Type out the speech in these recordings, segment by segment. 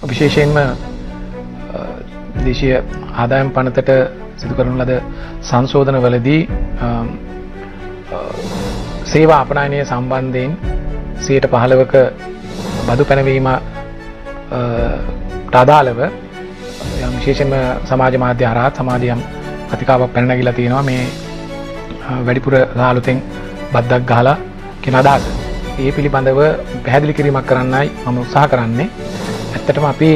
විශේෂයෙන්ම දේශීය ආදායම් පනතට සිදු කරන ලද සංශෝධනවලදී සේවා අපනයනය සම්බන්ධයෙන් 15%ක බදු පැනවීම අදාළව විශේෂයෙන්ම සමාජ මාධ්‍ය හරහා සමාජයම් කතිකාවක් පැන නැගිලා තියෙනවා මේ වැඩිපුර ගාලුතෙන් බද්දක් ගහලා කියන අදහස. ඒ පිළිබඳව පැහැදිලි කිරීමක් කරන්නයි මම උත්සාහ කරන්නේ. ඇත්තටම අපි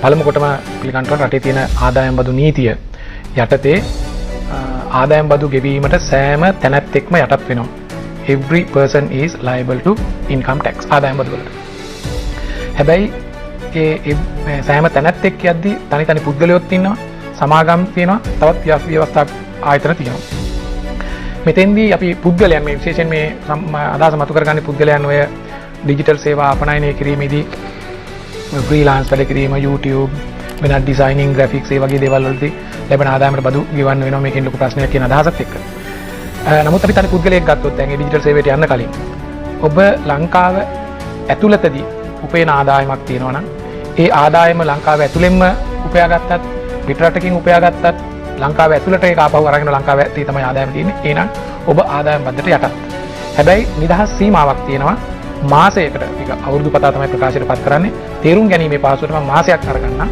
පළමු කොටම පිළිගන්නවා රටේ තියෙන ආදායම් බදු නීතිය යටතේ ආදායම් බදු ගෙවීමට සෑම තැනැත්තෙක්ම යටත් වෙනවා. Every person is liable to income tax ආදායම් බදු වලට. හැබැයි ඒ සෑම තැනැත්තෙක් යද්දී තනි තනි පුද්ගලයොත් ඉන්නවා, සමාගම් තියෙනවා, තවත් ව්‍යවස්ථා ආයතන තියෙනවා. මෙතෙන්දී අපි පුද්ගලයන් මේ විශේෂයෙන් මේ අදහස මතු කරගන්නේ පුද්ගලයන් ඔය ඩිජිටල් සේවා අපනයනය කිරීමේදී ෆ්‍රීලාන්ස් වැඩ කිරීම, YouTube, වෙනත් ඩිසයිනින්, ග්‍රැෆික්ස් ඒ වගේ දේවල් වලදී ලැබෙන ආදායමට බදු ගෙවන්න වෙනවා මේකෙන් ලොකු ප්‍රශ්නයක් කියන අදහසත් එක්ක. නමුත් අපි තනි පුද්ගලයෙක් ගත්තොත් දැන් මේ ඩිජිටල් සේවයට යන්න කලින් ඔබ ලංකාව ඇතුළතදී උපයන ආදායමක් තියෙනවා නම් ඒ ආදායම ලංකාව ඇතුළෙන්ම උපයාගත්තත් පිටරටකින් උපයාගත්තත් ලංකාව ඇතුළට ඒක ආපහු අරගෙන ලංකාව ඇත්තේ තමයි ආදායම තියෙන්නේ. එහෙනම් ඔබ ආදායම් බද්දට යටත්. හැබැයි නිදහස් සීමාවක් තියෙනවා. මාසයකට ඒක අවුරුදු පතා තමයි ප්‍රකාශයට පත් කරන්නේ. තේරුම් ගැනීමේ පහසුවට මම මාසයක් අරගන්නම්.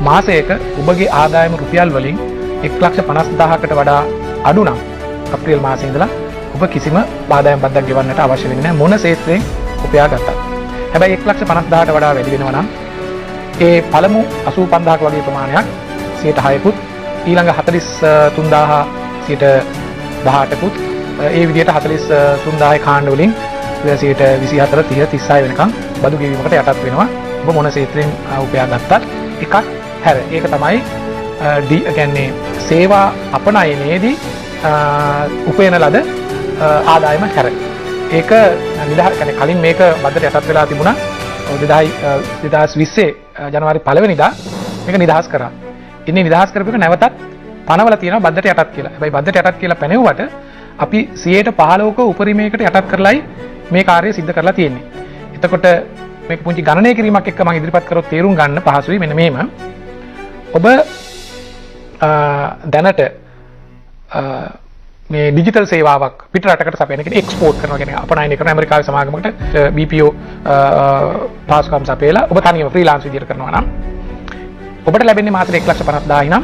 මාසයක ඔබගේ ආදායම රුපියල් වලින් 1,50,000කට වඩා අඩු නම් අප්‍රේල් මාසයේ ඉඳලා ඔබ කිසිම ආදායම් බද්දක් ගෙවන්නට අවශ්‍ය වෙන්නේ නැහැ මොන ක්ෂේත්‍රයෙන් උපයාගත්තත්. හැබැයි 1,50,000ට වඩා වැඩි වෙනවා නම් ඒ පළමු 85,000ක වගේ ප්‍රමාණයක් 6%කුත් ඊළඟ 43,000 ඒ විදිහට 43,000 කාණ්ඩ වලින් 24, 30, 36 වෙනකම් බදු ගෙවීමකට යටත් වෙනවා. ඔබ මොන ක්ෂේත්‍රයෙන් උපයාගත්තත් එකක් හැර. ඒක තමයි කියන්නේ සේවා අපනයනයේදී උපයන ලද ආදායම හැර. ඒක නිදහස් කියන්නේ කලින් මේක බද්දට යටත් වෙලා තිබුණා. 2020 ජනවාරි 1 වෙනිදා මේක නිදහස් කරා. ඉන්නේ නිදහස් කරපු එක නැවතත් පනවල තියෙනවා බද්දට යටත් කියලා. හැබැයි බද්දට යටත් කියලා පැනෙව්වට අපි 115ක උපරිමයකට යටත් කරලායි මේ කාර්යය සිද්ධ කරලා තියෙන්නේ. එතකොට මේක පුංචි ගණනය කිරීමක් එක්ක මම ඉදිරිපත් කරොත් තේරුම් ගන්න පහසුයි. මෙන්න මේම ඔබ දැනට මේ ඩිජිටල් සේවාවක් පිටරටකට සපයන කියන්නේ එක්ස්පෝර්ට් කරනවා කියන්නේ අපනයනය කරන ඇමරිකාවේ සමාගමකට BPO පාස්කම් සපයලා ඔබ තනියම ෆ්‍රීලාන්ස් විදියට කරනවා නම් ඔබට ලැබෙන්නේ මාසෙට 1,50,000 නම්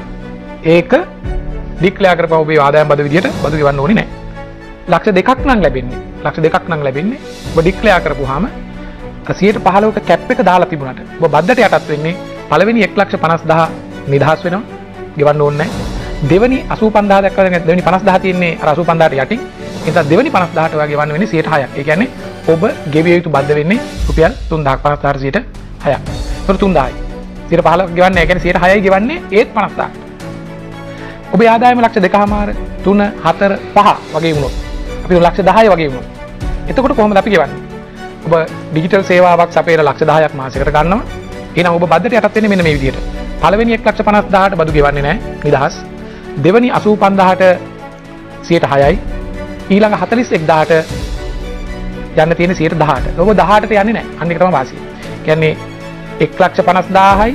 ඒක ඩික්ලෙයාර් කරපුවා ඔබේ ආදායම් බදු විදියට බදු ගෙවන්න ඕනේ නැහැ. 2,00,000ක් නම් ලැබෙන්නේ. 2,00,000ක් නම් ලැබෙන්නේ. ඔබ ඩික්ලෙයාර් කරපුවාම 115ක කැප් එක දාලා තිබුණාට ඔබ බද්දට යටත් වෙන්නේ පළවෙනි 1,50,000 නිදහස් වෙනවා. ගෙවන්න ඕනේ නැහැ. දෙවෙනි 85,000 දක්වා දෙවෙනි 50,000 තියෙන්නේ අර 85,000ට යටින්. ඒ නිසා දෙවෙනි 50,000ට ඔයා ගෙවන්න වෙන්නේ 6%ක්. ඒ කියන්නේ ඔබ ගෙවිය යුතු බද්ද වෙන්නේ රුපියල් 3,000ක් 50,000ට 6ක්. ඒතර 3,000යි. 15ක් ගෙවන්නේ ඒ කියන්නේ 6%යි ගෙවන්නේ ඒත් 50,000ක්. ඔබේ ආදායම 2,00,000 3 4 5 වගේ වුණොත් අපි 1,10,000 වගේ වුණොත් එතකොට කොහොමද අපි ගෙවන්නේ? ඔබ ඩිජිටල් සේවාවක් සපයන 1,10,000ක් මාසයකට ගන්නවා. එහෙනම් ඔබ බද්දට යටත් වෙන්නේ මෙන්න මේ විදිහට. පළවෙනි 1,50,000ට බදු ගෙවන්නේ නැහැ නිදහස්. දෙවෙනි 85,000ට 6%යි. ඊළඟ 41,000ට යන්න තියෙන 18%. ඔබ 18ට යන්නේ නැහැ. අන්න ඒක තමයි වාසිය. කියන්නේ 1,50,000යි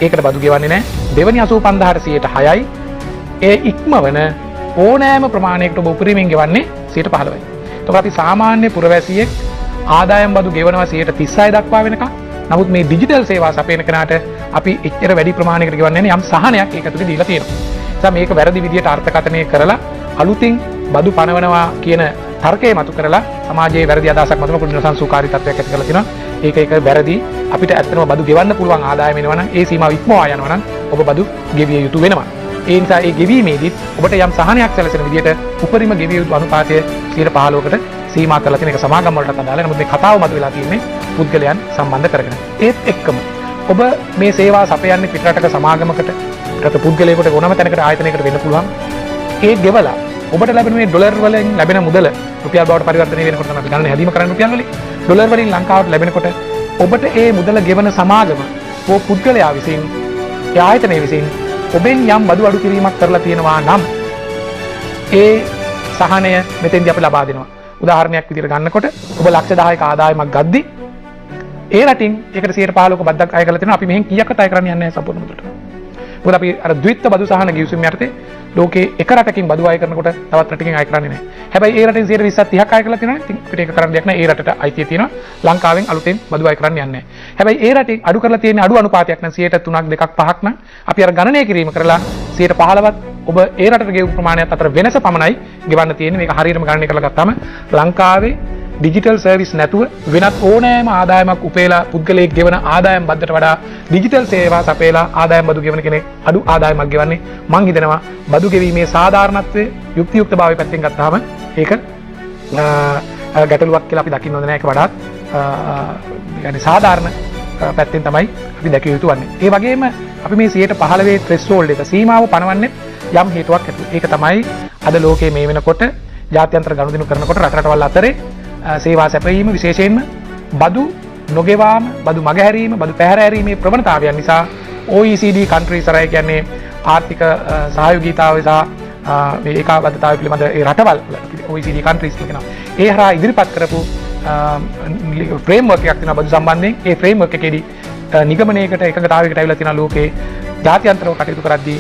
ඒකට බදු ගෙවන්නේ නැහැ. දෙවෙනි 85,000ට 6%යි. ඒ ඉක්මවන ඕනෑම ප්‍රමාණයකට ඔබ උපරිමයෙන් ගෙවන්නේ 15%යි. එතකොට අපි සාමාන්‍ය පුරවැසියෙක් ආදායම් බදු ගෙවනවා 36 දක්වා වෙනකම්. නමුත් මේ ඩිජිටල් සේවා සපයන කෙනාට අපි එච්චර වැඩි ප්‍රමාණයකට ගෙවන්නේ නැහැ. යම් සහනයක් ඒක ඇතුලේ දීලා තියෙනවා. ඒ නිසා මේක වැරදි විදියට අර්ථකථනය කරලා අලුතින් බදු පනවනවා කියන තර්කය මතු කරලා සමාජයේ වැරදි අදහසක් මතුන කුඩු සංසුකාරී තත්ත්වයක් ඇති කරලා තිනවා. ඒක වැරදි. අපිට ඇත්තටම බදු ගෙවන්න පුළුවන් ආදායම එනවා නම් ඒ සීමාව ඉක්මවා යනවා නම් ඔබ බදු ගෙවිය යුතු වෙනවා. ඒ නිසා ඒ ගෙවීමේදී ඔබට යම් සහනයක් සැලසෙන විදියට උපරිම ගෙවිය යුතු අනුපාතය 15%කට සීමා කරලා තියෙන එක සමාගම් වලට අදාළයි. නමුත් මේ කතාව මතුවලා තියෙන්නේ පුද්ගලයන් සම්බන්ධ කරගෙන. ඒත් එක්කම ඔබ මේ සේවා සපයන්නේ පිටරටක සමාගමකට, පිටරට පුද්ගලයෙකුට ඕනම තැනකට ආයතනයකට වෙන්න පුළුවන්. ඒ ගෙවලා ඔබට ලැබෙන මේ ඩොලර් වලින් ලැබෙන මුදල රුපියල් බවට පරිවර්තනය වෙනකොට තමයි අපි ගණන හැදීම කරන්නේ රුපියල් වලින්. ඩොලර් වලින් ලංකාවට ලැබෙනකොට ඔබට ඒ මුදල ගෙවන සමාගම ඕ පුද්ගලයා විසින් ඒ ආයතනය විසින් ඔබෙන් යම් බදු අඩු කිරීමක් කරලා තියෙනවා නම් ඒ සහනය මෙතෙන්දී අපි ලබා දෙනවා. උදාහරණයක් විදිහට ගන්නකොට ඔබ 1,10,000ක ආදායමක් ගද්දි ඒ රටින් ඒකට 115ක බද්දක් අය කරලා තියෙනවා. අපි මෙහෙන් කීයක්වත් අය කරන්න යන්නේ නැහැ සම්පූර්ණ මුදලට. මොකද අපි අර ද්විත්ව බදු සහන ගිවිසුම යටතේ ලෝකේ එක රටකින් බදු අය කරනකොට තවත් රටකින් අය කරන්නේ නැහැ. හැබැයි ඒ රටින් 120ක් 30ක් අය කරලා තියෙනවා. ඉතින් අපිට ඒක කරන්න දෙයක් නැහැ. ඒ රටට අයිතිය තියෙනවා. ලංකාවෙන් අලුතෙන් බදු අය කරන්න යන්නේ නැහැ. හැබැයි ඒ රටින් අඩු කරලා තියෙන අඩු අනුපාතයක් නම් 3ක් 2ක් 5ක් නම් අපි අර ගණනය කිරීම කරලා 15වත් ඔබ ඒ රටට ගෙවු ප්‍රමාණයත් අතර වෙනස පමණයි ගෙවන්න තියෙන්නේ. මේක හරියටම ගණනය කරලා ගත්තාම ලංකාවේ ඩිජිටල් සර්විස් නැතුව වෙනත් ඕනෑම ආදායමක් උපේලා පුද්ගලයෙක් ගෙවන ආදායම් බද්දට වඩා ඩිජිටල් සේවා සපයලා ආදායම් බදු ගෙවන කෙනෙක් අඩු ආදායමක් ගෙවන්නේ මං හිතනවා බදු ගෙවීමේ සාධාරණත්වයේ යුක්තියුක්තභාවය පැත්තෙන් ගත්තාම ඒක ගැටලුවක් කියලා අපි දකින්න හොඳ නැහැ. ඒක වඩාත් يعني සාධාරණ පැත්තෙන් තමයි අපි දැකිය යුතු වන්නේ. ඒ වගේම අපි මේ 15% threshold එක සීමාව පනවන්නේ යම් හේතුවක් ඇතුව. ඒක තමයි අද ලෝකයේ මේ වෙනකොට ජාත්‍යන්තර ගනුදෙනු කරනකොට රටරටවල් අතරේ සේවා සැපයීම විශේෂයෙන්ම බදු නොගෙවාම බදු මගහැරීම බදු පැහැරීමේ ප්‍රවණතාවයන් නිසා OECD countries අය කියන්නේ ආර්ථික සහයෝගීතාවය සහ මේ ඒකාබද්ධතාවය පිළිබඳ ඒ රටවල් OECD countries කියනවා. ඒ හරහා ඉදිරිපත් කරපු ෆ්‍රේම්වර්ක් එකක් තියෙනවා බදු සම්බන්ධයෙන්. ඒ ෆ්‍රේම්වර්ක් එකේදී නිගමනයකට එකඟතාවයකට ඇවිල්ලා තියෙනවා ලෝකේ ජාත්‍යන්තරව කටයුතු කරද්දී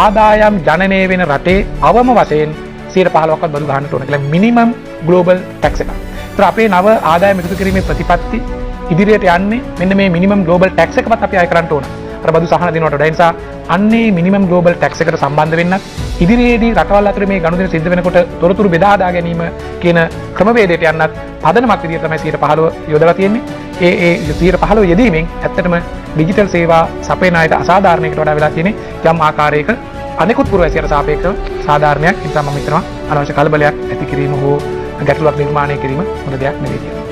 ආදායම් ජනනය වෙන රටේ අවම වශයෙන් 15%ක්වත් බදු ගන්නට ඕන කියලා මිනිමම් ග්ලෝබල් ටැක්ස් එකක්. ඒතර අපේ නව ආදායම එකතු කිරීමේ ප්‍රතිපත්ති ඉදිරියට යන්නේ මෙන්න මේ මිනිමම් ග්ලෝබල් ටැක්ස් එකවත් අපි අය කරන්න ඕන. අර බදු සහන දෙනවට වඩා. ඒ නිසා අන්නේ මිනිමම් ග්ලෝබල් ටැක්ස් එකට සම්බන්ධ වෙන්නත් ඉදිරියේදී රටවල් අතර මේ ගනුදෙනු සිද්ධ වෙනකොට තොරතුරු බෙදා හදා ගැනීම කියන ක්‍රමවේදයට යන්නත් පදනමක් විදිහට තමයි 15% යොදලා තියෙන්නේ. ඒ 15% යෙදීමෙන් ඇත්තටම ඩිජිටල් සේවා සපයන අයට අසාධාරණයකට වඩා වෙලා තියෙන්නේ යම් ආකාරයක අනෙකුත් පුරවැසියට සාපේක්ෂව සාධාරණයක්. ඒ නිසා මම හිතනවා අනවශ්‍ය කලබලයක් ඇති කිරීම හෝ ගැටලුවක් නිර්මාණය කිරීම හොඳ දෙයක් නෙවෙයි කියලා.